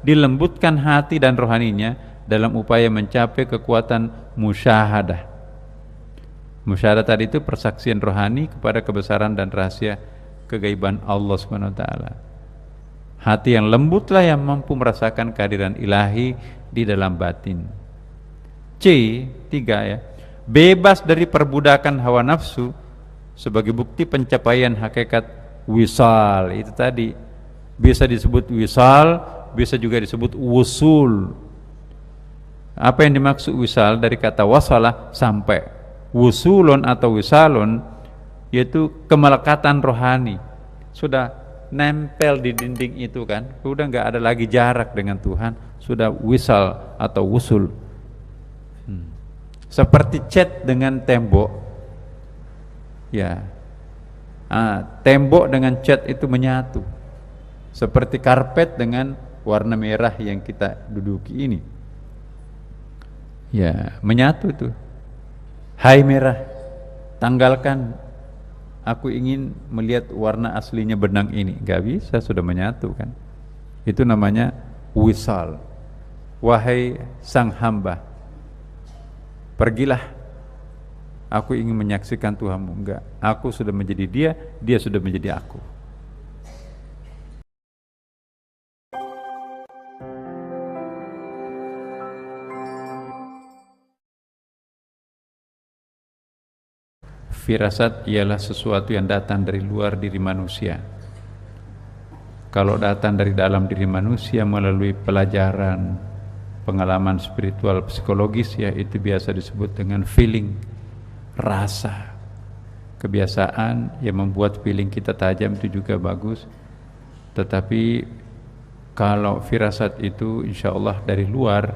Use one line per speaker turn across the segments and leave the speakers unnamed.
dilembutkan hati dan rohaninya dalam upaya mencapai kekuatan musyahadah. Musyahadah tadi itu persaksian rohani kepada kebesaran dan rahasia kegaiban Allah Subhanahu wa taala. Hati yang lembutlah yang mampu merasakan kehadiran ilahi di dalam batin. C3 ya. Bebas dari perbudakan hawa nafsu sebagai bukti pencapaian hakikat wisal. Itu tadi bisa disebut wisal, bisa juga disebut wusul. Apa yang dimaksud wisal dari kata wasalah sampai. Wusulun atau wisalun yaitu kemelekatan rohani. Sudah nempel di dinding itu kan, sudah nggak ada lagi jarak dengan Tuhan, sudah wisal atau wusul. Seperti cat dengan tembok, ya, tembok dengan cat itu menyatu, seperti karpet dengan warna merah yang kita duduki ini, ya, menyatu itu. Hai merah, tanggalkan, aku ingin melihat warna aslinya benang ini. Gak bisa, sudah menyatu kan. Itu namanya wisal. Wahai sang hamba, pergilah, aku ingin menyaksikan Tuhanmu. Enggak, aku sudah menjadi dia, dia sudah menjadi aku. Firasat ialah sesuatu yang datang dari luar diri manusia. Kalau datang dari dalam diri manusia melalui pelajaran, pengalaman spiritual psikologis, ya itu biasa disebut dengan feeling, rasa, kebiasaan yang membuat feeling kita tajam, itu juga bagus. Tetapi kalau firasat itu insya Allah dari luar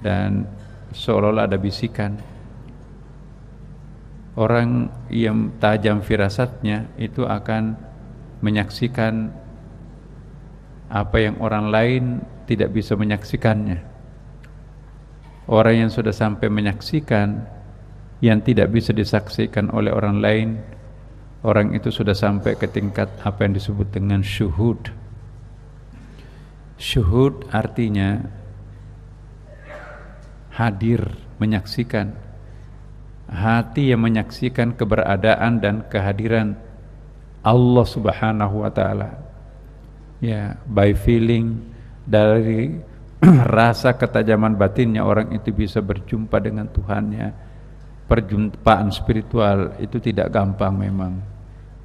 dan seolah-olah ada bisikan, orang yang tajam firasatnya itu akan menyaksikan apa yang orang lain tidak bisa menyaksikannya. Orang yang sudah sampai menyaksikan yang tidak bisa disaksikan oleh orang lain, orang itu sudah sampai ke tingkat apa yang disebut dengan syuhud. Syuhud artinya hadir, menyaksikan. Hati yang menyaksikan keberadaan dan kehadiran Allah Subhanahu wa taala. Ya, by feeling, dari rasa ketajaman batinnya orang itu bisa berjumpa dengan Tuhannya. Perjumpaan spiritual itu tidak gampang memang.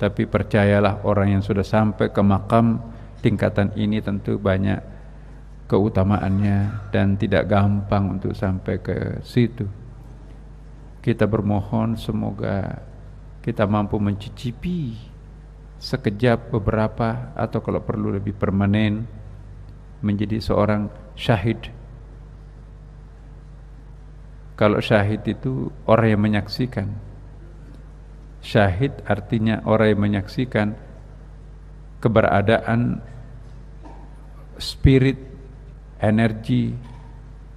Tapi percayalah, orang yang sudah sampai ke makam tingkatan ini tentu banyak keutamaannya dan tidak gampang untuk sampai ke situ. Kita bermohon semoga kita mampu mencicipi sekejap, beberapa, atau kalau perlu lebih permanen menjadi seorang syahid. Kalau syahid itu orang yang menyaksikan. Syahid artinya orang yang menyaksikan keberadaan spirit, energi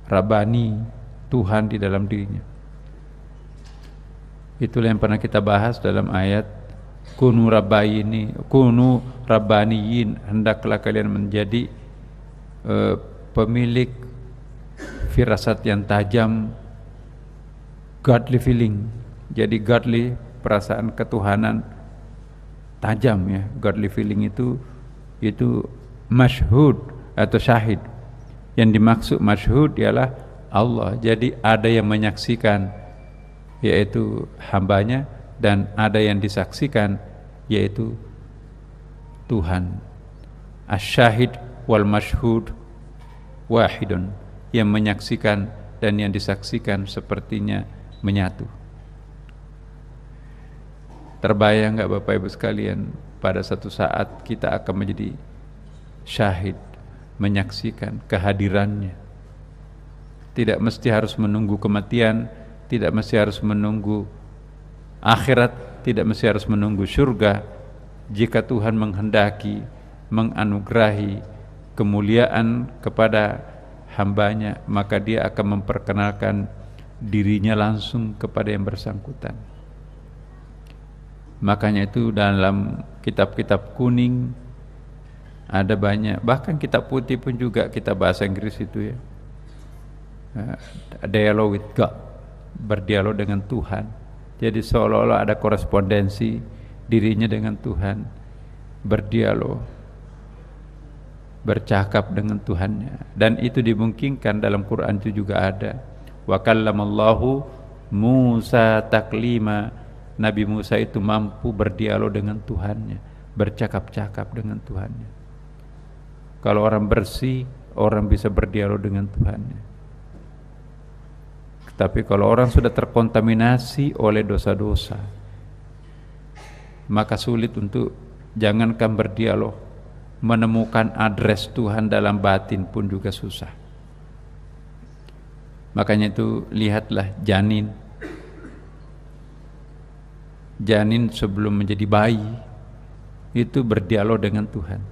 Rabbani, Tuhan di dalam dirinya. Itulah yang pernah kita bahas dalam ayat kunu rabbaniyin, hendaklah kalian menjadi pemilik firasat yang tajam, godly feeling. Jadi godly, perasaan ketuhanan tajam ya. Godly feeling itu masyhud atau syahid. Yang dimaksud masyhud ialah Allah. Jadi ada yang menyaksikan, yaitu hambanya, dan ada yang disaksikan, yaitu Tuhan. Asyahid wal masyhud wahidun, yang menyaksikan dan yang disaksikan sepertinya menyatu. Terbayang enggak Bapak Ibu sekalian, pada satu saat kita akan menjadi syahid, menyaksikan kehadirannya. Tidak mesti harus menunggu kematian, tidak mesti harus menunggu akhirat, tidak mesti harus menunggu surga. Jika Tuhan menghendaki menganugerahi kemuliaan kepada hambanya, maka dia akan memperkenalkan dirinya langsung kepada yang bersangkutan. Makanya itu dalam kitab-kitab kuning Ada banyak, bahkan kitab putih pun juga kita bahasa Inggris itu ya, dialogue with God, berdialog dengan Tuhan. Jadi seolah-olah ada korespondensi dirinya dengan Tuhan, berdialog, bercakap dengan Tuhannya. Dan itu dimungkinkan dalam Quran itu juga ada. Wa kallamallahu Musa taklima. Nabi Musa itu mampu berdialog dengan Tuhannya, bercakap-cakap dengan Tuhannya. Kalau orang bersih, orang bisa berdialog dengan Tuhannya. Tapi kalau orang sudah terkontaminasi oleh dosa-dosa, maka sulit untuk, jangankan berdialog, menemukan adres Tuhan dalam batin pun juga susah. Makanya itu lihatlah janin sebelum menjadi bayi itu berdialog dengan Tuhan.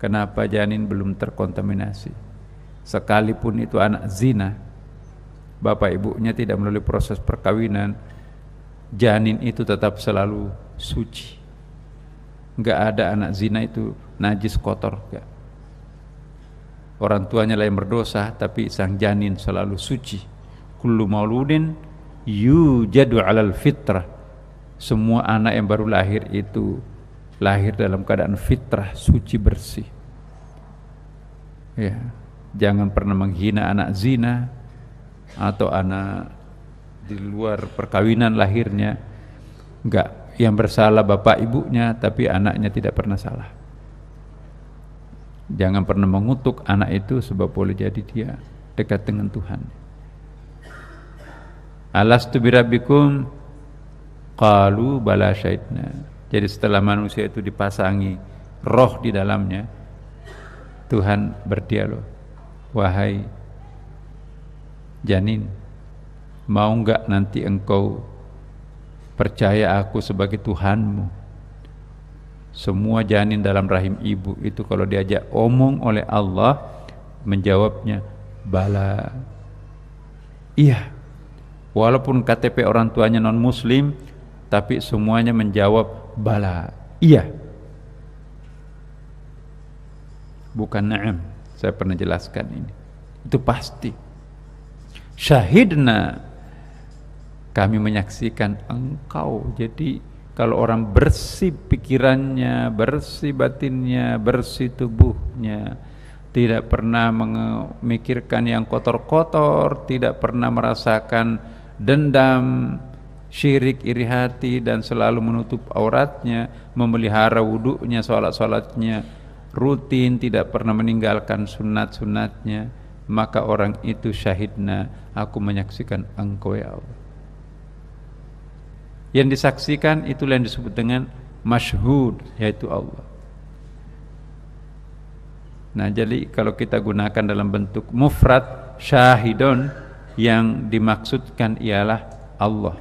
Kenapa janin belum terkontaminasi? Sekalipun itu anak zina, bapak ibunya tidak melalui proses perkawinan, janin itu tetap selalu suci. Enggak ada anak zina itu najis kotor, enggak. Orang tuanya lah yang berdosa, tapi sang janin selalu suci. Kullu mauludin yujadu 'alal fitrah. Semua anak yang baru lahir itu lahir dalam keadaan fitrah, suci, bersih. Ya, jangan pernah menghina anak zina atau anak di luar perkawinan lahirnya. Enggak, yang bersalah bapak ibunya, tapi anaknya tidak pernah salah. Jangan pernah mengutuk anak itu, sebab boleh jadi dia dekat dengan Tuhan. Alastu birabbikum qalu bala syahidna. Jadi setelah manusia itu dipasangi roh di dalamnya, Tuhan berdialog. Wahai janin, mau enggak nanti engkau percaya aku sebagai Tuhanmu? Semua janin dalam rahim ibu itu kalau diajak omong oleh Allah, menjawabnya bala, iya. Walaupun KTP orang tuanya non muslim, tapi semuanya menjawab bala, iya. Bukan na'am. Saya pernah jelaskan ini. Itu pasti. Syahidna, kami menyaksikan engkau. Jadi kalau orang bersih pikirannya, bersih batinnya, bersih tubuhnya, tidak pernah memikirkan yang kotor-kotor, tidak pernah merasakan dendam, syirik, iri hati, dan selalu menutup auratnya, memelihara wudunya, salat-salatnya rutin, tidak pernah meninggalkan sunat-sunatnya, maka orang itu syahidna, aku menyaksikan engkau ya Allah. Yang disaksikan itulah yang disebut dengan masyhud, yaitu Allah. Nah, jadi kalau kita gunakan dalam bentuk mufrad syahidun, yang dimaksudkan ialah Allah.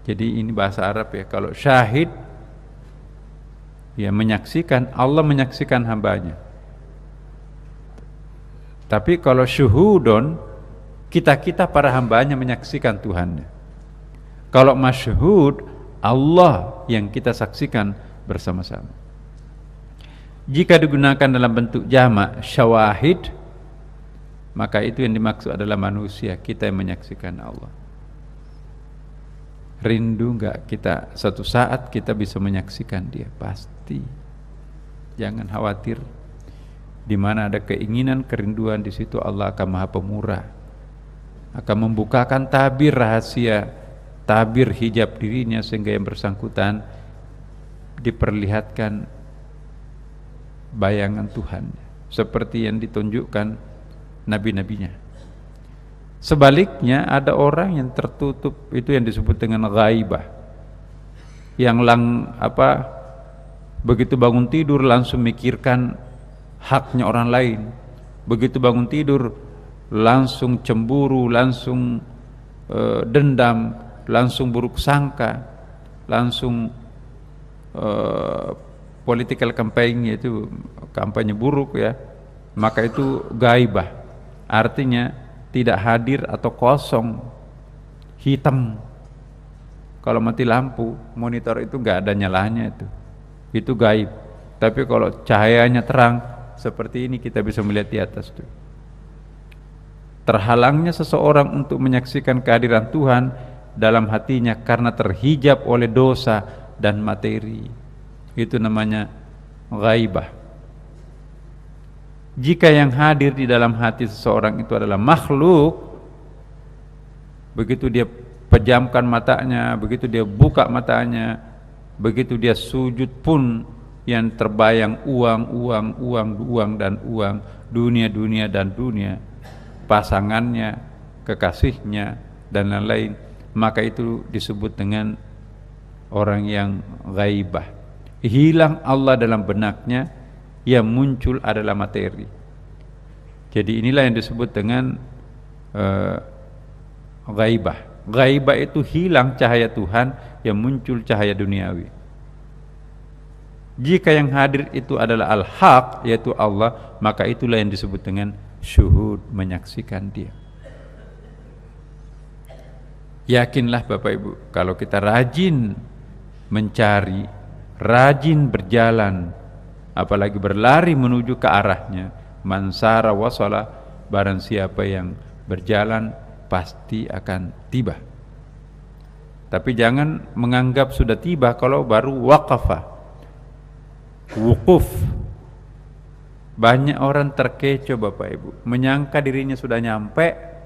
Jadi ini bahasa Arab ya. Kalau syahid, ya menyaksikan, Allah menyaksikan hambanya. Tapi kalau syuhudun, kita para hambanya menyaksikan Tuhannya. Kalau masyhud, Allah yang kita saksikan bersama-sama. Jika digunakan dalam bentuk jamak syawahid, maka itu yang dimaksud adalah manusia, kita yang menyaksikan Allah. Rindu enggak kita suatu saat kita bisa menyaksikan Dia? Pasti. Jangan khawatir. Di mana ada keinginan, kerinduan, di situ Allah akan Maha Pemurah. Akan membukakan tabir rahasia, tabir hijab dirinya, sehingga yang bersangkutan diperlihatkan bayangan Tuhan seperti yang ditunjukkan nabi-nabinya. Sebaliknya ada orang yang tertutup, itu yang disebut dengan ghaibah, yang begitu bangun tidur langsung mikirkan haknya orang lain, begitu bangun tidur langsung cemburu, langsung dendam, langsung buruk sangka, langsung political campaign, yaitu kampanye buruk ya. Maka itu ghaibah, artinya tidak hadir atau kosong, hitam. Kalau mati lampu monitor itu nggak ada nyalanya, itu gaib. Tapi kalau cahayanya terang seperti ini, kita bisa melihat di atas tuh. Terhalangnya seseorang untuk menyaksikan kehadiran Tuhan dalam hatinya karena terhijab oleh dosa dan materi. Itu namanya ghaibah. Jika yang hadir di dalam hati seseorang itu adalah makhluk, begitu dia pejamkan matanya, begitu dia buka matanya, begitu dia sujud pun yang terbayang uang dan uang, dunia dan dunia, pasangannya, kekasihnya dan lain-lain, maka itu disebut dengan orang yang ghaibah. Hilang Allah dalam benaknya, yang muncul adalah materi. Jadi inilah yang disebut dengan ghaibah. Ghaibah itu hilang cahaya Tuhan, yang muncul cahaya duniawi. Jika yang hadir itu adalah al-haq, yaitu Allah, maka itulah yang disebut dengan syuhud, menyaksikan dia. Yakinlah Bapak Ibu, kalau kita rajin mencari, rajin berjalan, apalagi berlari menuju ke arahnya, mansara wasala, barang siapa yang berjalan pasti akan tiba. Tapi jangan menganggap sudah tiba kalau baru waqafa, wukuf. Banyak orang terkecoh Bapak Ibu, menyangka dirinya sudah nyampe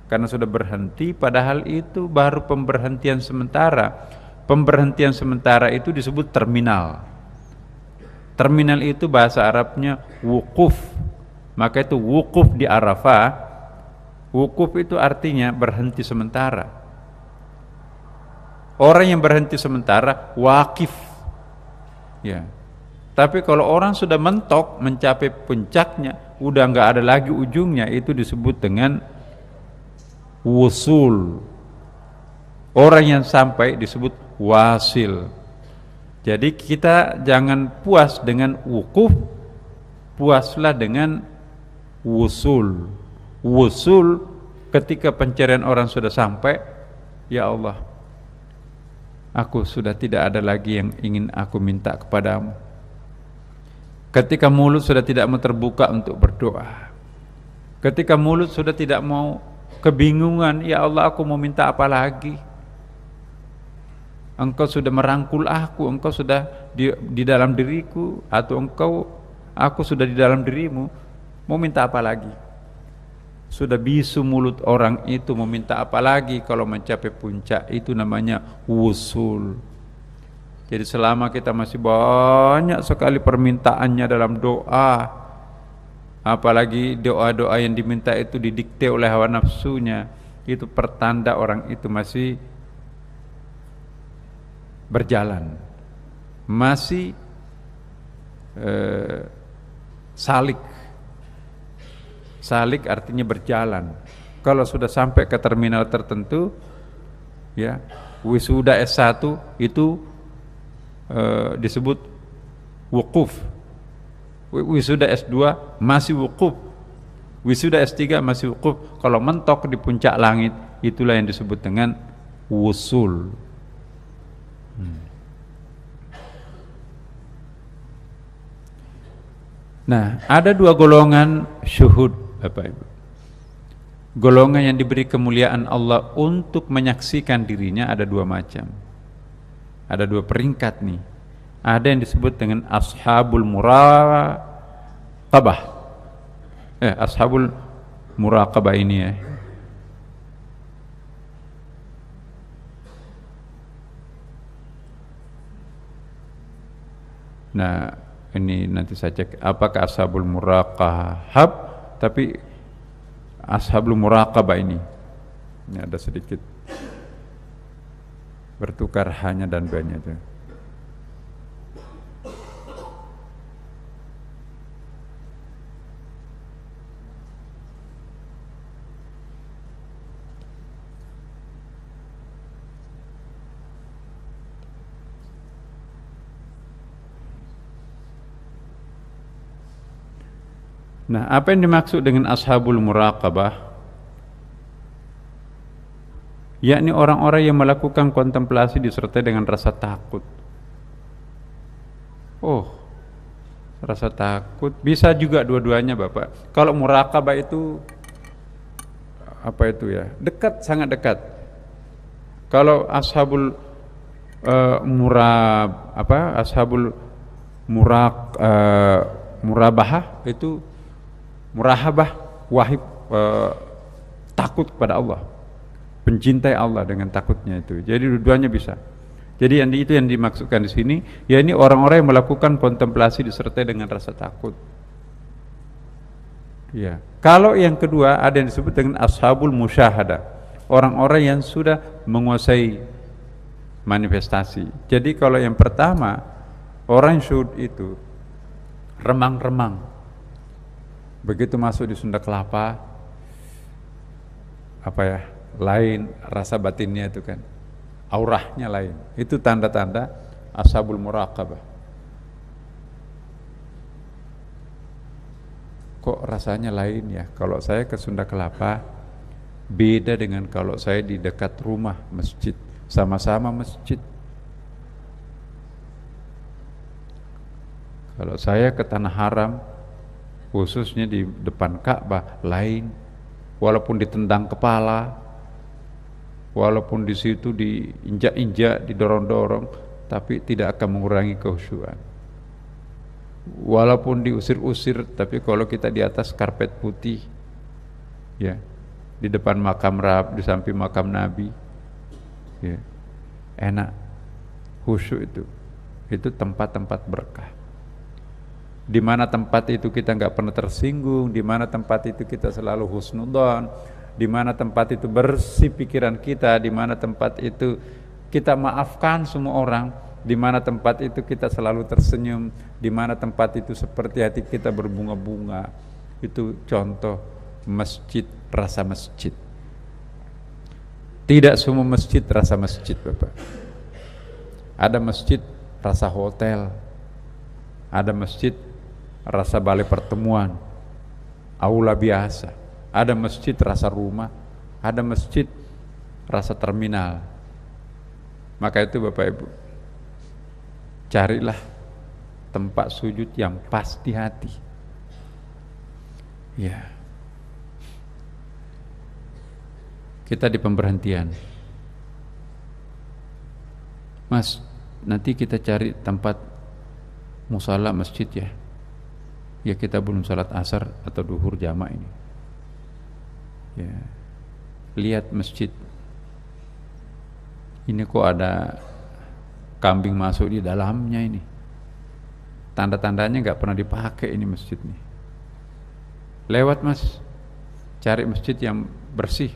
karena sudah berhenti, padahal itu baru pemberhentian sementara. Pemberhentian sementara itu disebut terminal. Terminal itu bahasa Arabnya wukuf. Maka itu wukuf di Arafah. Wukuf itu artinya berhenti sementara. Orang yang berhenti sementara wakif. Ya. Tapi kalau orang sudah mentok mencapai puncaknya, udah nggak ada lagi ujungnya, itu disebut dengan wusul. Orang yang sampai disebut wasil. Jadi kita jangan puas dengan wukuf, puaslah dengan wusul. Wusul ketika pencarian orang sudah sampai, ya Allah, aku sudah tidak ada lagi yang ingin aku minta kepadamu. Ketika mulut sudah tidak mau terbuka untuk berdoa, ketika mulut sudah tidak mau kebingungan, ya Allah, aku mau minta apa lagi? Engkau sudah merangkul aku, engkau sudah di dalam diriku, atau aku sudah di dalam dirimu, mau minta apa lagi? Sudah bisu mulut orang itu, mau minta apa lagi? Kalau mencapai puncak itu namanya wusul. Jadi selama kita masih banyak sekali permintaannya dalam doa, apalagi doa-doa yang diminta itu didikte oleh hawa nafsunya, itu pertanda orang itu masih berjalan, masih salik. Salik artinya berjalan. Kalau sudah sampai ke terminal tertentu, ya, wisuda S1 itu disebut wukuf. Wisuda S2 masih wukuf. Wisuda S3 masih wukuf. Kalau mentok di puncak langit, itulah yang disebut dengan wusul. Nah, ada dua golongan syuhud Bapak Ibu. Golongan yang diberi kemuliaan Allah untuk menyaksikan dirinya ada dua macam. Ada dua peringkat nih. Ada yang disebut dengan ashabul muraqabah. Ashabul muraqabah ini ya. Nah, ini nanti saya cek apakah ashabul muraqahab, tapi ashabul muraqabah ini ada sedikit bertukar hanya dan banyak itu. Nah, apa yang dimaksud dengan ashabul muraqabah? Yakni orang-orang yang melakukan kontemplasi disertai dengan rasa takut. Oh, rasa takut, bisa juga dua-duanya Bapak. Kalau muraqabah itu apa itu ya? Dekat, sangat dekat. Kalau ashabul ashabul murabahah itu murahabah wahib, takut kepada Allah, pencintai Allah dengan takutnya itu. Jadi dua-duanya bisa. Jadi itu yang dimaksudkan di sini, ya ini orang-orang yang melakukan kontemplasi disertai dengan rasa takut. Ya. Kalau yang kedua ada yang disebut dengan ashabul musyahadah, orang-orang yang sudah menguasai manifestasi. Jadi kalau yang pertama, orang syuhud itu remang-remang, begitu masuk di Sunda Kelapa, apa ya, lain rasa batinnya itu kan, aurahnya lain. Itu tanda-tanda ashabul muraqabah. Kok rasanya lain ya? Kalau saya ke Sunda Kelapa beda dengan kalau saya di dekat rumah masjid, sama-sama masjid. Kalau saya ke Tanah Haram, khususnya di depan Ka'bah, lain. Walaupun ditendang kepala, walaupun di situ diinjak-injak, didorong-dorong, tapi tidak akan mengurangi kekhusyuan. Walaupun diusir-usir, tapi kalau kita di atas karpet putih, ya, di depan makam Rab, di samping makam Nabi, ya, enak, khusyuk itu tempat-tempat berkah. Di mana tempat itu kita nggak pernah tersinggung, di mana tempat itu kita selalu husnudzon, di mana tempat itu bersih pikiran kita, di mana tempat itu kita maafkan semua orang, di mana tempat itu kita selalu tersenyum, di mana tempat itu seperti hati kita berbunga-bunga. Itu contoh masjid, rasa masjid. Tidak semua masjid rasa masjid, Bapak. Ada masjid rasa hotel, ada masjid rasa balai pertemuan, aula biasa, ada masjid rasa rumah, ada masjid rasa terminal. Maka itu Bapak Ibu, carilah tempat sujud yang pas di hati. Ya. Kita di pemberhentian, Mas, nanti kita cari tempat musala masjid ya. Ya kita belum salat asar atau duhur jamaah ini. Ya. Lihat masjid. Ini kok ada kambing masuk di dalamnya ini. Tanda-tandanya nggak pernah dipakai ini masjid nih. Lewat Mas, cari masjid yang bersih.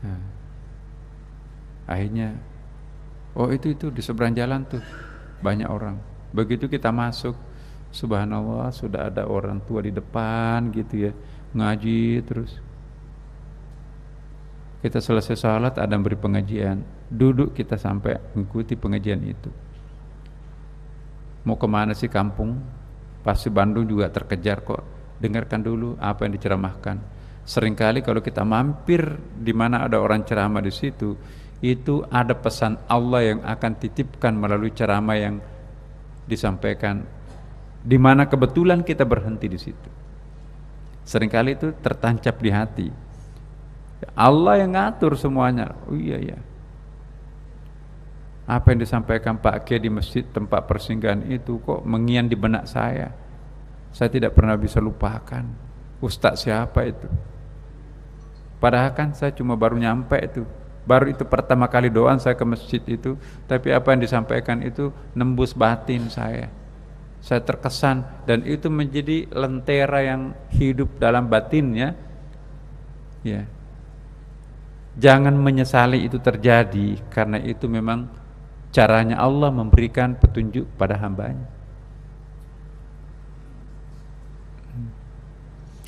Nah, akhirnya, oh itu di seberang jalan tuh banyak orang. Begitu kita masuk, subhanallah sudah ada orang tua di depan gitu ya, ngaji terus. Kita selesai salat ada yang beri pengajian, duduk kita sampai mengikuti pengajian itu. Mau kemana sih kampung? Pasti Bandung juga terkejar kok. Dengarkan dulu apa yang diceramahkan. Seringkali kalau kita mampir di mana ada orang ceramah di situ, itu ada pesan Allah yang akan titipkan melalui ceramah yang disampaikan, di mana kebetulan kita berhenti di situ. Seringkali itu tertancap di hati. Allah yang ngatur semuanya. Oh iya ya. Apa yang disampaikan Pak Kiai di masjid tempat persinggahan itu kok mengian di benak saya. Saya tidak pernah bisa lupakan. Ustaz siapa itu? Padahal kan saya cuma baru nyampe itu. Baru itu pertama kali doan saya ke masjid itu, tapi apa yang disampaikan itu nembus batin saya. Saya terkesan dan itu menjadi lentera yang hidup dalam batinnya. Ya. Jangan menyesali itu terjadi, karena itu memang caranya Allah memberikan petunjuk pada hambanya.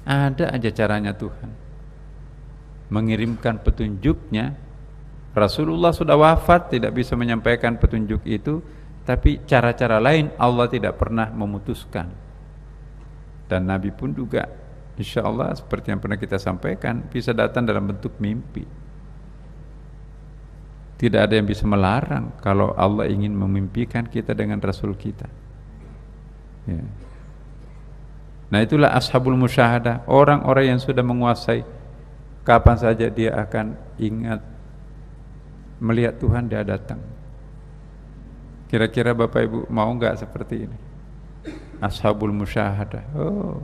Ada aja caranya Tuhan mengirimkan petunjuknya. Rasulullah sudah wafat, tidak bisa menyampaikan petunjuk itu, tapi cara-cara lain Allah tidak pernah memutuskan. Dan Nabi pun juga insya Allah seperti yang pernah kita sampaikan bisa datang dalam bentuk mimpi. Tidak ada yang bisa melarang kalau Allah ingin memimpikan kita dengan Rasul kita. Ya. Nah itulah ashabul musyahadah, orang-orang yang sudah menguasai. Kapan saja dia akan ingat melihat Tuhan, dia datang. Kira-kira Bapak Ibu mau nggak seperti ini? Ashabul musyahadah. Oh,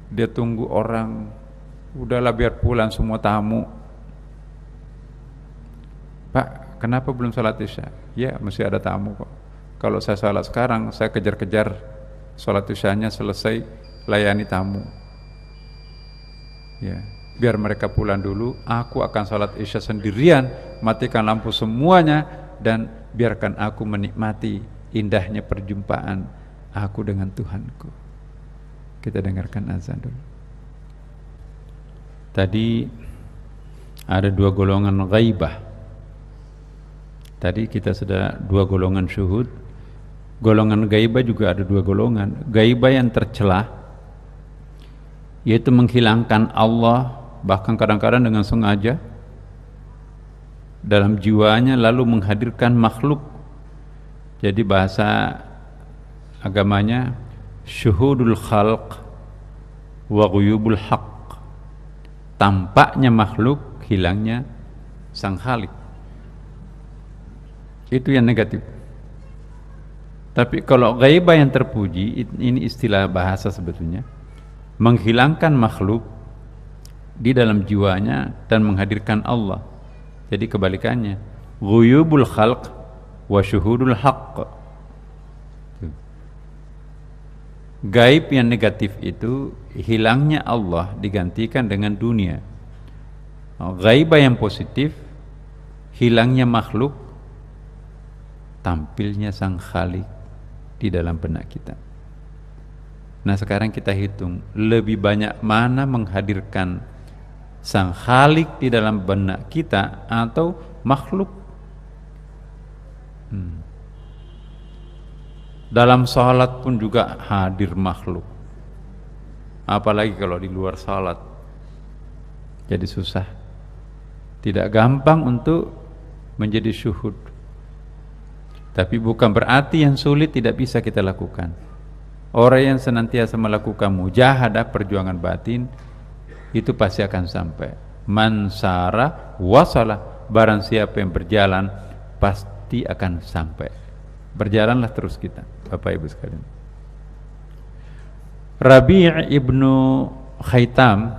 dia tunggu orang, udahlah biar pulang semua tamu. Pak, kenapa belum salat isya? Ya, masih ada tamu kok. Kalau saya salat sekarang, saya kejar-kejar salat isyanya selesai, layani tamu. Ya, biar mereka pulang dulu, aku akan salat isya sendirian, matikan lampu semuanya, dan biarkan aku menikmati indahnya perjumpaan aku dengan Tuhanku. Kita dengarkan azan dulu. Tadi ada dua golongan ghaibah. Tadi kita sudah dua golongan syuhud. Golongan ghaibah juga ada dua golongan. Ghaibah yang tercelah, yaitu menghilangkan Allah, bahkan kadang-kadang dengan sengaja dalam jiwanya, lalu menghadirkan makhluk. Jadi bahasa agamanya syuhudul khalq wa ghuyubul haqq, tampaknya makhluk, hilangnya sang khalik. Itu yang negatif. Tapi kalau ghaibah yang terpuji, ini istilah bahasa sebetulnya, menghilangkan makhluk di dalam jiwanya dan menghadirkan Allah. Jadi kebalikannya, ghuyubul khalq wa syuhudul haqq. Gaib yang negatif itu hilangnya Allah digantikan dengan dunia. Ghaibah yang positif, hilangnya makhluk, tampilnya sang khalik di dalam benak kita. Nah sekarang kita hitung, lebih banyak mana menghadirkan sang khalik di dalam benak kita atau makhluk? Dalam salat pun juga hadir makhluk, apalagi kalau di luar salat. Jadi susah, tidak gampang untuk menjadi syuhud. Tapi bukan berarti yang sulit tidak bisa kita lakukan. Orang yang senantiasa melakukan mujahadah, perjuangan batin, itu pasti akan sampai. Man sara wasalah, barang siapa yang berjalan pasti akan sampai. Berjalanlah terus kita, Bapak Ibu sekalian. Rabi' ibnu Khaitam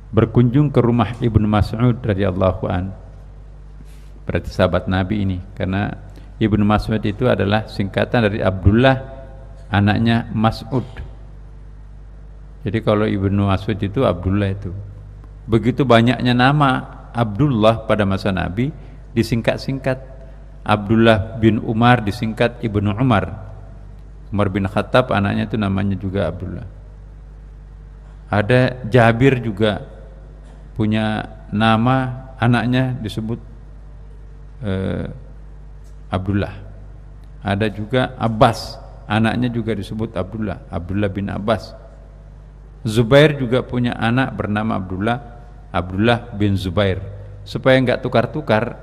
berkunjung ke rumah Ibnu Mas'ud radhiyallahu an. Berarti sahabat Nabi ini, karena Ibnu Mas'ud itu adalah singkatan dari Abdullah, anaknya Mas'ud. Jadi kalau Ibnu Mas'ud itu Abdullah itu. Begitu banyaknya nama Abdullah pada masa Nabi, disingkat-singkat. Abdullah bin Umar disingkat Ibnu Umar. Umar bin Khattab anaknya itu namanya juga Abdullah. Ada Jabir juga punya nama, anaknya disebut Abdullah. Ada juga Abbas, anaknya juga disebut Abdullah, Abdullah bin Abbas. Zubair juga punya anak bernama Abdullah, Abdullah bin Zubair. Supaya enggak tukar-tukar,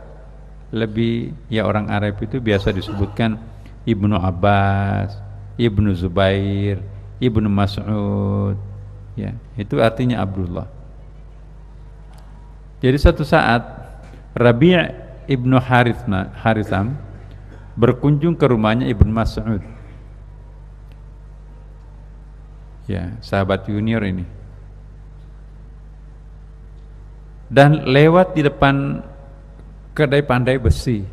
lebih ya orang Arab itu biasa disebutkan Ibnu Abbas, Ibnu Zubair, Ibnu Mas'ud. Ya, itu artinya Abdullah. Jadi suatu saat Rabi' ibnu Haritham berkunjung ke rumahnya Ibnu Mas'ud. Ya, sahabat junior ini. Dan lewat di depan kedai pandai besi.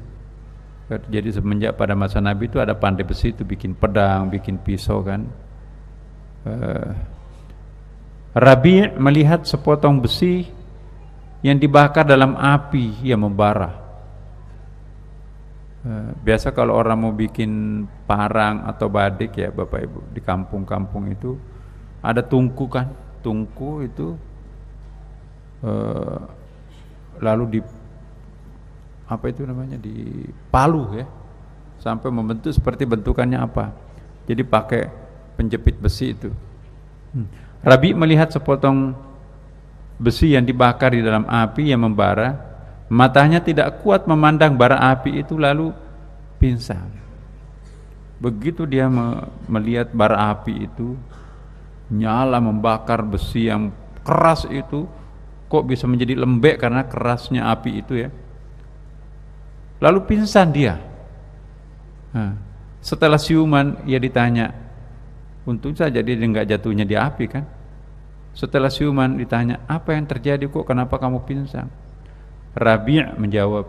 Jadi semenjak pada masa Nabi itu ada pandai besi itu bikin pedang, bikin pisau kan. Rabi' melihat sepotong besi yang dibakar dalam api yang membara. Biasa kalau orang mau bikin parang atau badik ya Bapak Ibu, di kampung-kampung itu ada tungku kan, tungku itu lalu di apa itu namanya, dipalu ya, sampai membentuk seperti bentukannya apa. Jadi pakai penjepit besi itu. Rabi melihat sepotong besi yang dibakar di dalam api yang membara, matanya tidak kuat memandang bara api itu, lalu pingsan. Begitu dia melihat bara api itu nyala membakar besi yang keras itu, kok bisa menjadi lembek karena kerasnya api itu ya. Lalu pingsan dia. Nah, setelah siuman ia ditanya, untung saja dia nggak jatuhnya di api kan. Setelah siuman ditanya, apa yang terjadi kok, kenapa kamu pingsan? Rabi' menjawab,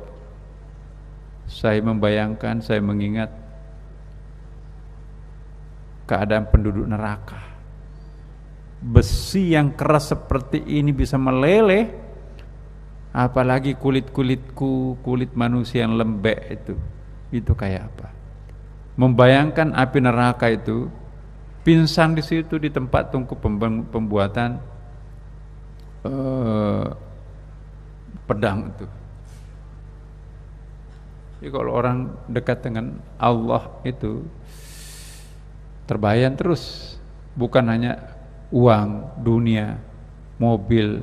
saya membayangkan, saya mengingat keadaan penduduk neraka. Besi yang keras seperti ini bisa meleleh, apalagi kulit-kulitku, kulit manusia yang lembek itu kayak apa? Membayangkan api neraka itu, pingsan di situ di tempat tungku pembuatan pedang itu. Jadi kalau orang dekat dengan Allah itu terbayang terus, bukan hanya uang, dunia, mobil,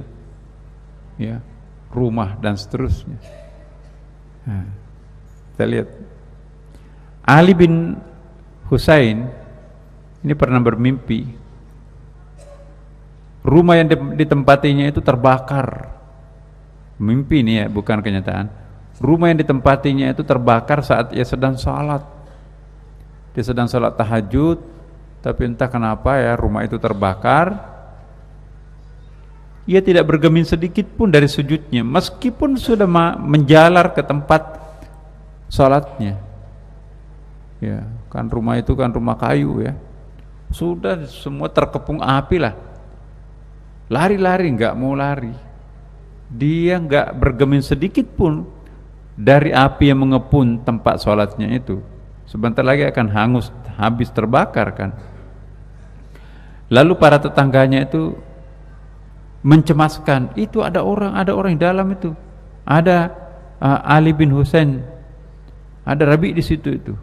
ya, rumah dan seterusnya. Nah, kita lihat Ali bin Husain ini pernah bermimpi rumah yang ditempatinya itu terbakar. Mimpi ini ya, bukan kenyataan. Rumah yang ditempatinya itu terbakar saat ia sedang sholat. Dia sedang sholat tahajud, tapi entah kenapa ya rumah itu terbakar. Ia tidak bergeming sedikit pun dari sujudnya, meskipun sudah menjalar ke tempat sholatnya. Ya, kan rumah itu kan rumah kayu ya. Sudah semua terkepung api lah. Lari-lari nggak mau lari. Dia nggak bergeming sedikit pun dari api yang mengepung tempat sholatnya itu. Sebentar lagi akan hangus, habis terbakar kan. Lalu para tetangganya itu mencemaskan, itu ada orang di dalam itu. Ada Ali bin Husain, ada Rabi di situ itu.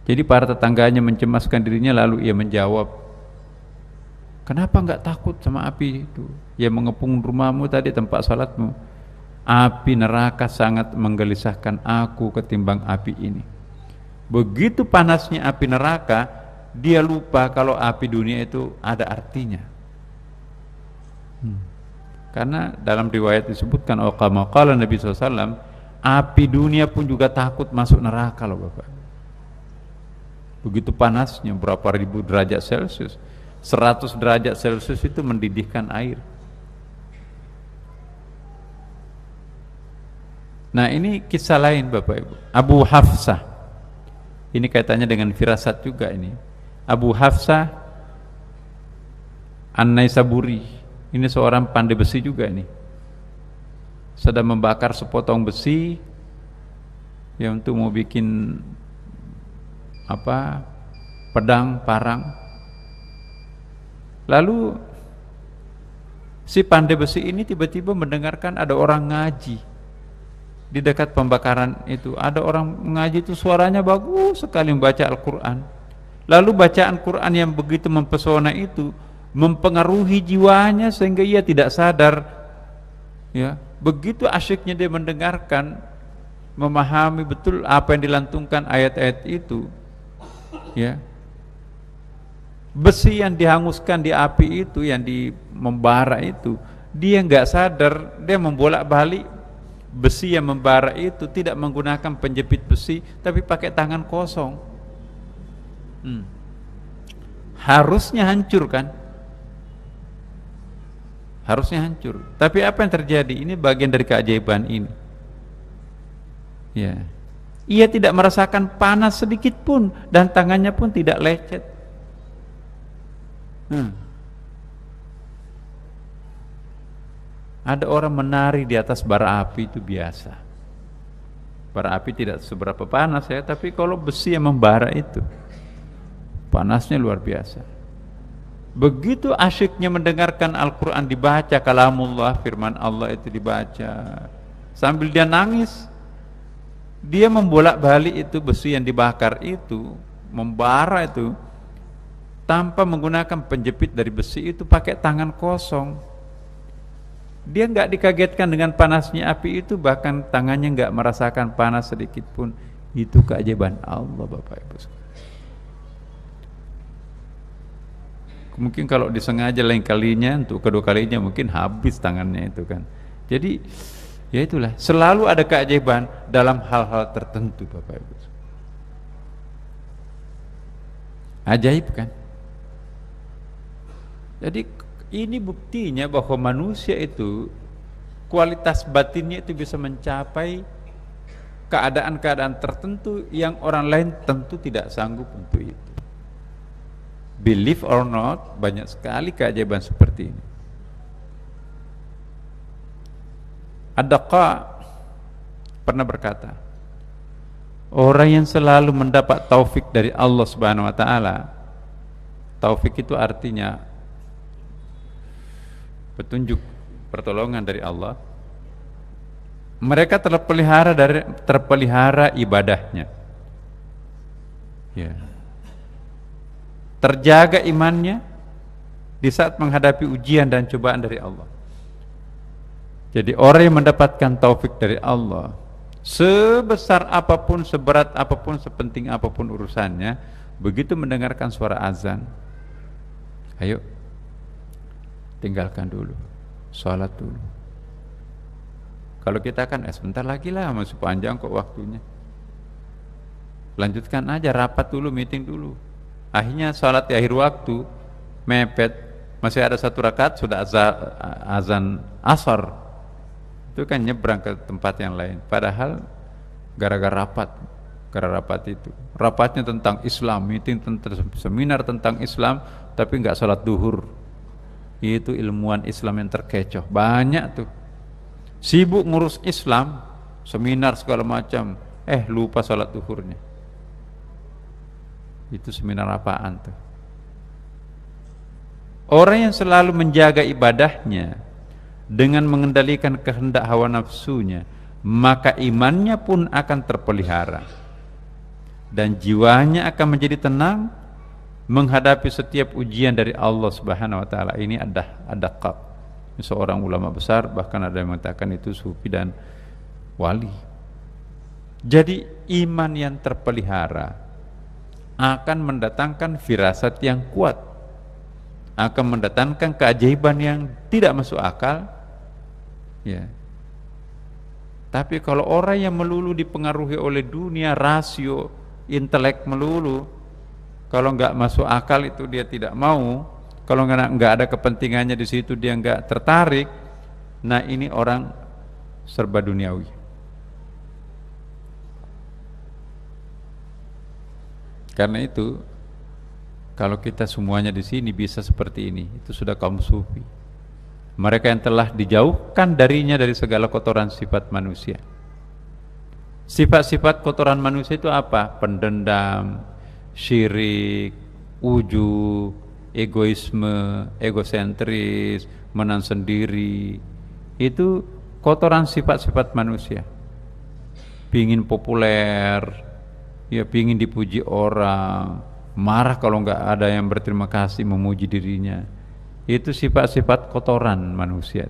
Jadi para tetangganya mencemaskan dirinya, lalu ia menjawab, kenapa enggak takut sama api itu yang mengepung rumahmu tadi, tempat salatmu? Api neraka sangat menggelisahkan aku ketimbang api ini. Begitu panasnya api neraka, dia lupa kalau api dunia itu ada artinya. Karena dalam riwayat disebutkan, kama qala Nabi SAW, api dunia pun juga takut masuk neraka loh Bapak. Begitu panasnya, berapa ribu derajat Celcius, 100 derajat Celcius itu mendidihkan air. Nah ini kisah lain Bapak Ibu. Abu Hafsah, ini kaitannya dengan firasat juga ini. Abu Hafsah An-Naisaburi, ini seorang pandai besi juga ini. Sedang membakar sepotong besi yang untuk mau bikin pedang, parang. Lalu si pandai besi ini tiba-tiba mendengarkan ada orang ngaji di dekat pembakaran itu. Ada orang ngaji itu suaranya bagus sekali membaca Al-Quran. Lalu bacaan Quran yang begitu mempesona itu mempengaruhi jiwanya sehingga ia tidak sadar, ya, begitu asyiknya dia mendengarkan, memahami betul apa yang dilantungkan ayat-ayat itu. Ya, besi yang dihanguskan di api itu, yang membara itu, dia nggak sadar, dia membolak-balik besi yang membara itu, tidak menggunakan penjepit besi, tapi pakai tangan kosong. Harusnya hancur kan? Harusnya hancur. Tapi apa yang terjadi? Ini bagian dari keajaiban ini. Ya. Ia tidak merasakan panas sedikit pun dan tangannya pun tidak lecet. Ada orang menari di atas bara api itu biasa. Bara api tidak seberapa panas ya, tapi kalau besi yang membara itu panasnya luar biasa. Begitu asyiknya mendengarkan Al-Quran dibaca, kalamullah, firman Allah itu dibaca, sambil dia nangis. Dia membolak-balik itu besi yang dibakar itu, membara itu, tanpa menggunakan penjepit dari besi itu, pakai tangan kosong. Dia nggak dikagetkan dengan panasnya api itu, bahkan tangannya nggak merasakan panas sedikit pun. Itu keajaiban Allah, Bapak Ibu. Mungkin kalau disengaja lain kalinya, untuk kedua kalinya mungkin habis tangannya itu kan. Jadi ya itulah, selalu ada keajaiban dalam hal-hal tertentu, Bapak Ibu. Ajaib kan? Jadi ini buktinya bahwa manusia itu kualitas batinnya itu bisa mencapai keadaan-keadaan tertentu yang orang lain tentu tidak sanggup untuk itu. Believe or not, banyak sekali keajaiban seperti ini. Ad-Daqqa pernah berkata, orang yang selalu mendapat taufik dari Allah Subhanahu wa taala. Taufik itu artinya petunjuk, pertolongan dari Allah. Mereka terpelihara ibadahnya. Ya. Terjaga imannya di saat menghadapi ujian dan cobaan dari Allah. Jadi orang yang mendapatkan taufik dari Allah, sebesar apapun, seberat apapun, sepenting apapun urusannya, begitu mendengarkan suara azan, ayo tinggalkan dulu, sholat dulu. Kalau kita kan sebentar lagi lah, masih panjang kok waktunya, lanjutkan aja, rapat dulu, meeting dulu. Akhirnya sholat di akhir waktu mepet, masih ada 1 rakaat, sudah azan asar, itu kan nyebrang ke tempat yang lain. Padahal gara-gara rapat itu, rapatnya tentang Islam, meeting tentang seminar tentang Islam, tapi nggak sholat duhur. Itu ilmuwan Islam yang terkecoh banyak tuh, sibuk ngurus Islam, seminar segala macam, lupa sholat duhurnya. Itu seminar apaan tuh? Orang yang selalu menjaga ibadahnya dengan mengendalikan kehendak hawa nafsunya, maka imannya pun akan terpelihara dan jiwanya akan menjadi tenang menghadapi setiap ujian dari Allah Subhanahu wa taala. Ini ada seorang ulama besar, bahkan ada yang mengatakan itu sufi dan wali. Jadi iman yang terpelihara akan mendatangkan firasat yang kuat, akan mendatangkan keajaiban yang tidak masuk akal, ya. Tapi kalau orang yang melulu dipengaruhi oleh dunia, rasio, intelek melulu, kalau nggak masuk akal itu dia tidak mau, kalau nggak ada kepentingannya di situ dia nggak tertarik. Nah, ini orang serba duniawi. Karena itu, kalau kita semuanya di sini bisa seperti ini, itu sudah kaum sufi. Mereka yang telah dijauhkan darinya dari segala kotoran sifat manusia. Sifat-sifat kotoran manusia itu apa? Pendendam, syirik, ujub, egoisme, egosentris, menang sendiri. Itu kotoran sifat-sifat manusia. Pingin populer, ya pingin dipuji orang, marah kalau nggak ada yang berterima kasih memuji dirinya. Itu sifat-sifat kotoran manusia.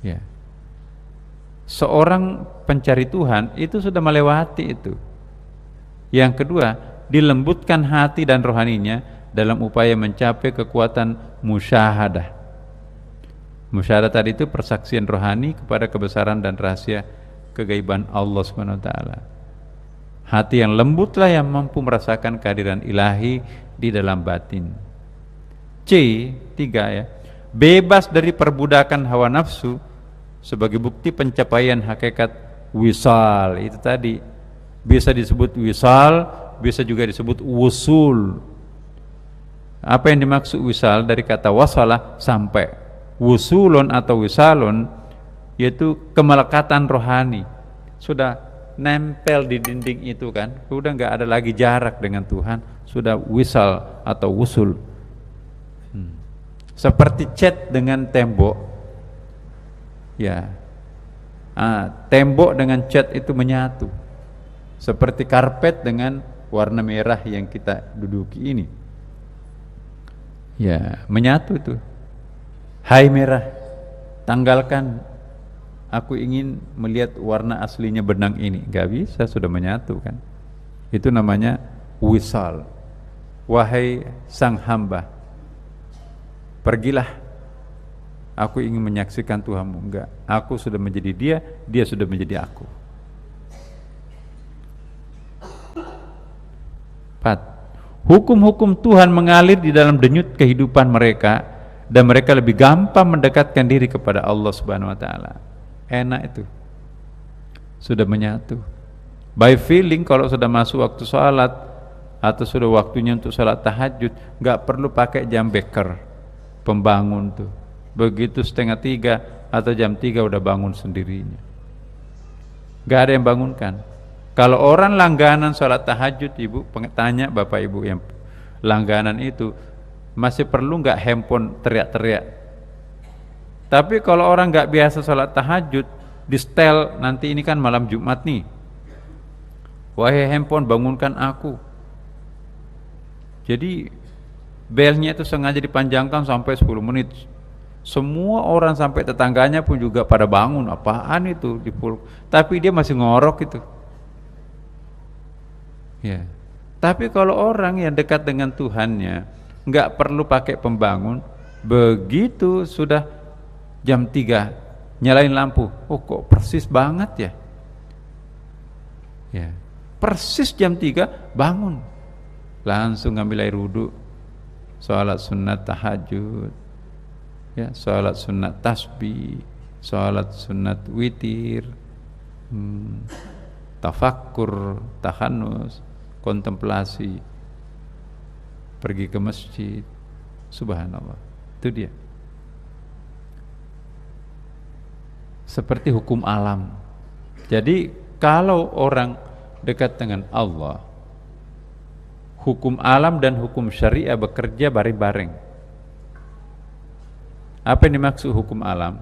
Ya. Seorang pencari Tuhan itu sudah melewati itu. Yang kedua, dilembutkan hati dan rohaninya dalam upaya mencapai kekuatan musyahadah. Musyahadah tadi itu persaksian rohani kepada kebesaran dan rahasia kegaiban Allah Subhanahu wa taala. Hati yang lembutlah yang mampu merasakan kehadiran ilahi di dalam batin. C3 ya, bebas dari perbudakan hawa nafsu sebagai bukti pencapaian hakikat wisal. Itu tadi bisa disebut wisal, bisa juga disebut wusul. Apa yang dimaksud wisal? Dari kata wasalah, sampai. Wusulun atau wisalun yaitu kemelekatan rohani, sudah nempel di dinding itu kan, sudah nggak ada lagi jarak dengan Tuhan, sudah wisal atau wusul. Seperti cat dengan tembok, ya, tembok dengan cat itu menyatu, seperti karpet dengan warna merah yang kita duduki ini, ya, menyatu itu. Hai merah, tanggalkan aku ingin melihat warna aslinya benang ini. Gak bisa, sudah menyatu kan. Itu namanya wisal. Wahai sang hamba, pergilah, aku ingin menyaksikan Tuhanmu. Enggak, aku sudah menjadi dia, dia sudah menjadi aku. 4. Hukum-hukum Tuhan mengalir di dalam denyut kehidupan mereka, dan mereka lebih gampang mendekatkan diri kepada Allah Subhanahu wa taala. Enak itu. Sudah menyatu. By feeling, kalau sudah masuk waktu sholat atau sudah waktunya untuk sholat tahajud, nggak perlu pakai jam beker pembangun tuh. Begitu 2:30 atau jam 3 udah bangun sendirinya. Nggak ada yang bangunkan. Kalau orang langganan sholat tahajud, ibu tanya bapak ibu yang langganan itu, masih perlu nggak handphone teriak-teriak? Tapi kalau orang nggak biasa sholat tahajud, di setel, nanti ini kan malam Jumat nih, wahai handphone bangunkan aku. Jadi belnya itu sengaja dipanjangkan sampai 10 menit. Semua orang sampai tetangganya pun juga pada bangun. Apaan itu di full? Tapi dia masih ngorok itu. Ya. Tapi kalau orang yang dekat dengan Tuhannya, nggak perlu pakai pembangun, begitu sudah jam 3 nyalain lampu, oh kok persis banget ya. Ya. Persis jam 3 bangun, langsung ngambil air wudu, sholat sunat tahajud, ya, sholat sunat tasbih, sholat sunat witir, tafakkur, tahanus, kontemplasi, pergi ke masjid. Subhanallah, itu dia. Seperti hukum alam. Jadi kalau orang dekat dengan Allah, hukum alam dan hukum syariah bekerja bareng-bareng. Apa yang dimaksud hukum alam?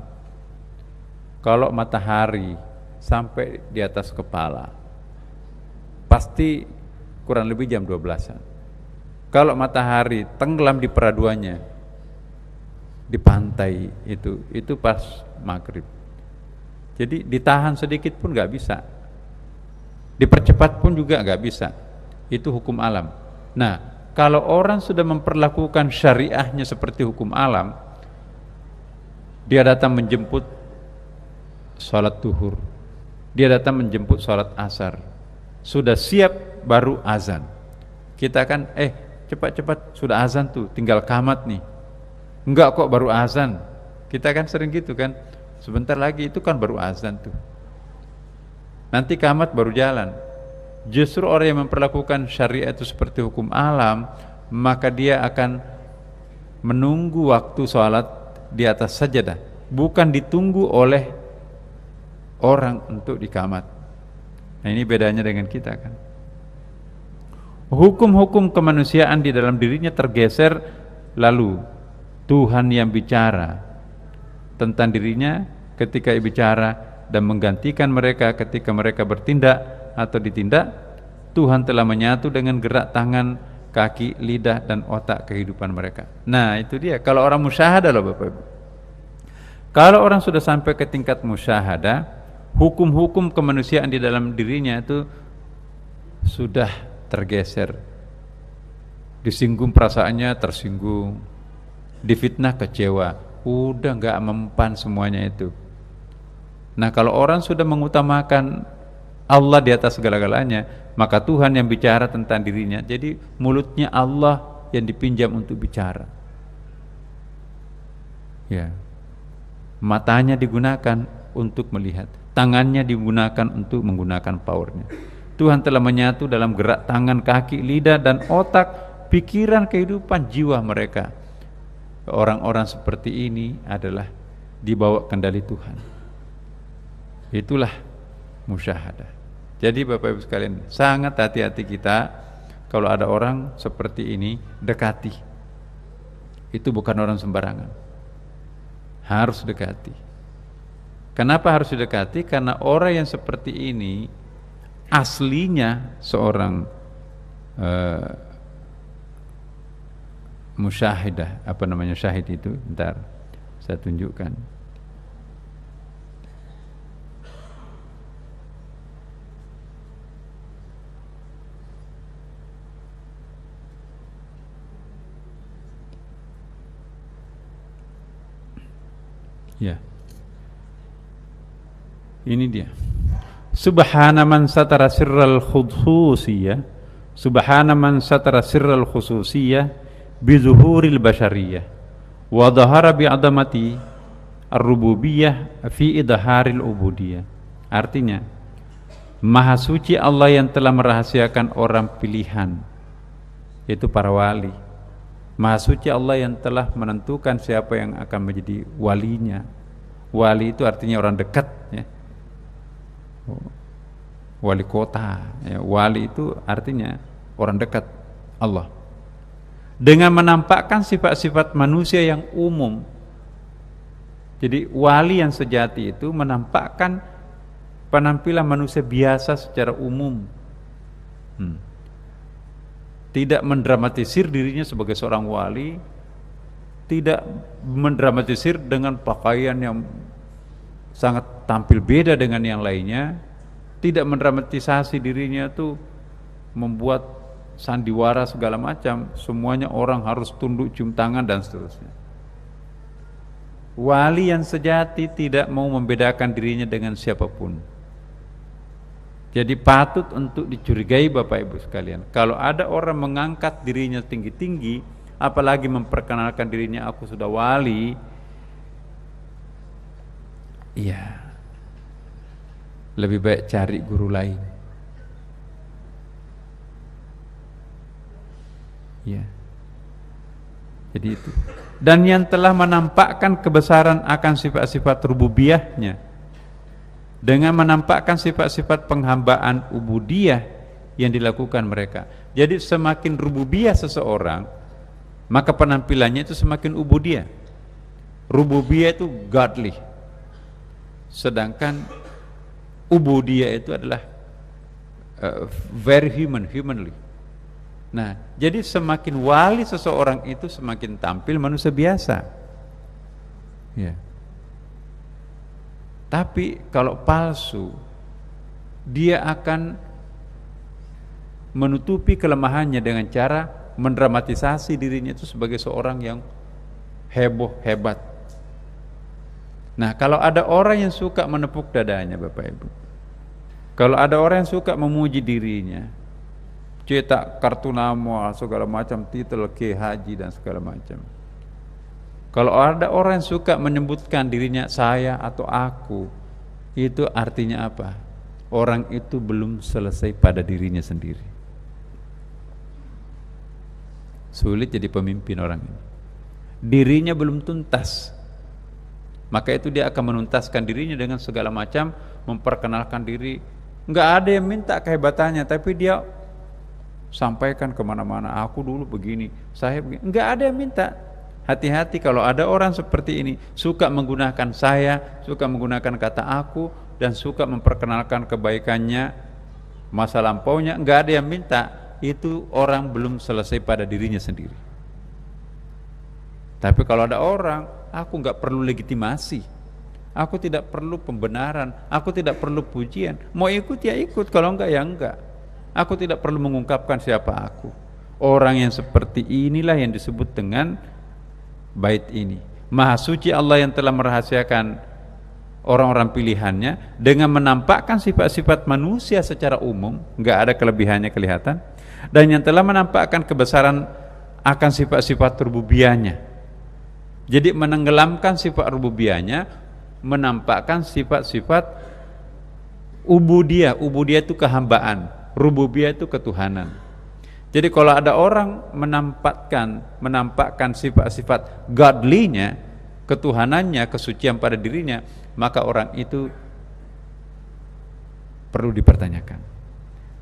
Kalau matahari sampai di atas kepala, pasti kurang lebih jam 12-an. Kalau matahari tenggelam di peraduannya, di pantai itu pas maghrib. Jadi ditahan sedikit pun nggak bisa, dipercepat pun juga nggak bisa. Itu hukum alam. Nah, kalau orang sudah memperlakukan syariahnya seperti hukum alam, dia datang menjemput sholat duhur, dia datang menjemput sholat asar, sudah siap baru azan. Kita kan cepat-cepat sudah azan tuh, tinggal qamat nih. Enggak kok, baru azan. Kita kan sering gitu kan, sebentar lagi itu kan baru azan tuh, nanti qamat baru jalan. Justru orang yang memperlakukan syariat itu seperti hukum alam, maka dia akan menunggu waktu sholat di atas sajadah, bukan ditunggu oleh orang untuk di qamat. Nah, ini bedanya dengan kita kan. Hukum-hukum kemanusiaan di dalam dirinya tergeser, lalu Tuhan yang bicara tentang dirinya ketika bicara dan menggantikan mereka ketika mereka bertindak atau ditindak. Tuhan telah menyatu dengan gerak tangan, kaki, lidah dan otak kehidupan mereka. Nah, itu dia. Kalau orang musyahadah loh Bapak Ibu. Kalau orang sudah sampai ke tingkat musyahadah, hukum-hukum kemanusiaan di dalam dirinya itu sudah tergeser. Disinggung perasaannya tersinggung, difitnah kecewa, udah nggak mempan semuanya itu. Nah, kalau orang sudah mengutamakan Allah di atas segala-galanya, maka Tuhan yang bicara tentang dirinya. Jadi mulutnya Allah yang dipinjam untuk bicara. Ya. Matanya digunakan untuk melihat, tangannya digunakan untuk menggunakan powernya. Tuhan telah menyatu dalam gerak tangan, kaki, lidah dan otak, pikiran, kehidupan, jiwa mereka. Orang-orang seperti ini adalah dibawa kendali Tuhan. Itulah musyahadah. Jadi Bapak Ibu sekalian, sangat hati-hati kita kalau ada orang seperti ini, dekati. Itu bukan orang sembarangan. Harus dekati. Kenapa harus didekati? Karena orang yang seperti ini aslinya seorang musyahidah. Apa namanya syahid itu? Bentar, saya tunjukkan. Ya. Ini dia. Subhana man satara sirral khususiyah, subhana man satara sirral khususiyah bi zuhuril bashariyah wa dhahara bi adamati ar-rububiyah fi idharil ubudiyah. Artinya, Maha suci Allah yang telah merahasiakan orang pilihan, yaitu para wali. Maha suci Allah yang telah menentukan siapa yang akan menjadi walinya. Wali itu artinya orang dekat, ya. Wali kota, ya. Wali itu artinya orang dekat Allah. Dengan menampakkan sifat-sifat manusia yang umum. Jadi wali yang sejati itu menampakkan penampilan manusia biasa secara umum. Tidak mendramatisir dirinya sebagai seorang wali, tidak mendramatisir dengan pakaian yang sangat tampil beda dengan yang lainnya, tidak mendramatisasi dirinya tuh membuat sandiwara segala macam, semuanya orang harus tunduk cium tangan dan seterusnya. Wali yang sejati tidak mau membedakan dirinya dengan siapapun. Jadi patut untuk dicurigai Bapak Ibu sekalian, kalau ada orang mengangkat dirinya tinggi-tinggi, apalagi memperkenalkan dirinya aku sudah wali, iya, lebih baik cari guru lain. Ya. Jadi itu. Dan yang telah menampakkan kebesaran akan sifat-sifat rububiyahnya dengan menampakkan sifat-sifat penghambaan ubudiyah yang dilakukan mereka. Jadi semakin rububiyah seseorang, maka penampilannya itu semakin ubudiyah. Rububiyah itu godly, sedangkan ubudiyah itu adalah very humanly. Nah, jadi semakin wali seseorang itu semakin tampil manusia biasa. Ya. Tapi kalau palsu, dia akan menutupi kelemahannya dengan cara mendramatisasi dirinya itu sebagai seorang yang heboh, hebat. Nah, kalau ada orang yang suka menepuk dadanya Bapak Ibu, kalau ada orang yang suka memuji dirinya, cetak kartu nama segala macam, titel K Haji dan segala macam, kalau ada orang yang suka menyebutkan dirinya saya atau aku, itu artinya apa? Orang itu belum selesai pada dirinya sendiri. Sulit jadi pemimpin orang ini. Dirinya belum tuntas. Maka itu dia akan menuntaskan dirinya dengan segala macam, memperkenalkan diri. Enggak ada yang minta kehebatannya, tapi dia sampaikan kemana-mana, aku dulu begini, saya begini. Enggak ada yang minta. Hati-hati kalau ada orang seperti ini, suka menggunakan saya, suka menggunakan kata aku, dan suka memperkenalkan kebaikannya, masa lampaunya, enggak ada yang minta. Itu orang belum selesai pada dirinya sendiri. Tapi kalau ada orang, aku enggak perlu legitimasi, aku tidak perlu pembenaran, aku tidak perlu pujian, mau ikut ya ikut, kalau enggak ya enggak. Aku tidak perlu mengungkapkan siapa aku. Orang yang seperti inilah yang disebut dengan bait ini. Maha suci Allah yang telah merahasiakan orang-orang pilihannya dengan menampakkan sifat-sifat manusia secara umum, enggak ada kelebihannya kelihatan, dan yang telah menampakkan kebesaran akan sifat-sifat rububiyahnya. Jadi menenggelamkan sifat rububiyahnya, menampakkan sifat-sifat ubudiyah. Ubudiyah itu kehambaan, rububiyah itu ketuhanan. Jadi kalau ada orang menampakkan sifat-sifat godly-nya, ketuhanannya, kesucian pada dirinya, maka orang itu perlu dipertanyakan.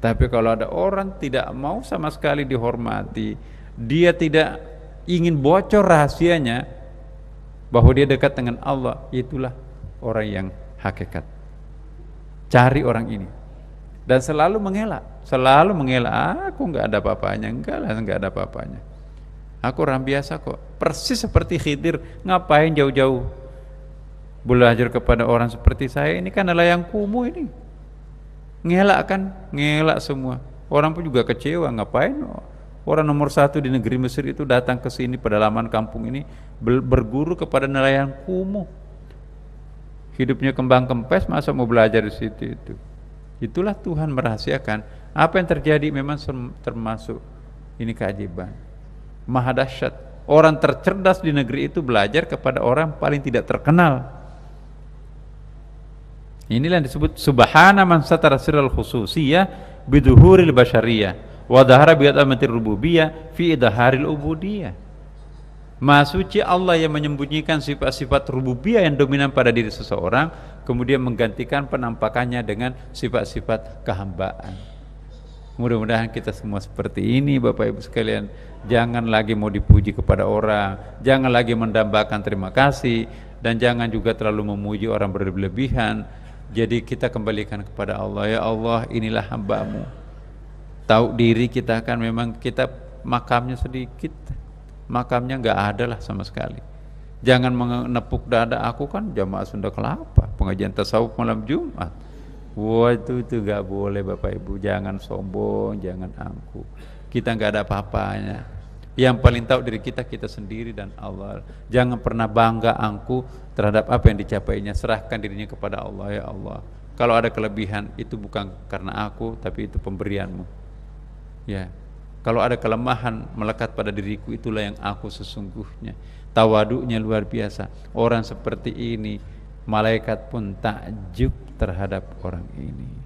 Tapi kalau ada orang tidak mau sama sekali dihormati, dia tidak ingin bocor rahasianya bahwa dia dekat dengan Allah, itulah orang yang hakikat. Cari orang ini. Dan selalu mengelak, aku enggak ada apa-apanya, enggak ada apa-apanya. Aku orang biasa kok, persis seperti Khidir, ngapain jauh-jauh belajar kepada orang seperti saya, ini kan adalah yang kumuh ini. Ngelak kan, ngelak semua. Orang pun juga kecewa, ngapain orang nomor 1 di negeri Mesir itu datang ke sini pedalaman kampung ini berguru kepada nelayan kumuh. hidupnya kembang kempes, masa mau belajar di situ itu. Itulah Tuhan merahasiakan. Apa yang terjadi memang termasuk ini keajaiban. Maha dahsyat. Orang tercerdas di negeri itu belajar kepada orang paling tidak terkenal. Inilah yang disebut subhana man satara sirral khususiyah biduhuril basyariyah wa dhahara bi atamatir rububiyah fi idharil ubudiyah. Maha suci Allah yang menyembunyikan sifat-sifat rububiyah yang dominan pada diri seseorang, kemudian menggantikan penampakannya dengan sifat-sifat kehambaan. Mudah-mudahan kita semua seperti ini Bapak Ibu sekalian. Jangan lagi mau dipuji kepada orang, jangan lagi mendambakan terima kasih, dan jangan juga terlalu memuji orang berlebihan. Jadi kita kembalikan kepada Allah. Ya Allah, inilah hamba-Mu. Tahu diri kita kan memang kita makamnya sedikit, makamnya nggak ada lah sama sekali. Jangan menepuk dada, aku kan jamaah Sunda Kelapa, pengajian tasawuf malam Jumat. Wah itu nggak boleh Bapak Ibu. Jangan sombong, jangan angkuh. Kita nggak ada apa-apanya. Yang paling tahu diri kita, kita sendiri dan Allah. Jangan pernah bangga angkuh terhadap apa yang dicapainya. Serahkan dirinya kepada Allah. Ya Allah, kalau ada kelebihan itu bukan karena aku, tapi itu pemberian-Mu. Ya, kalau ada kelemahan melekat pada diriku, itulah yang aku sesungguhnya. Tawaduknya luar biasa. Orang seperti ini malaikat pun takjub terhadap orang ini.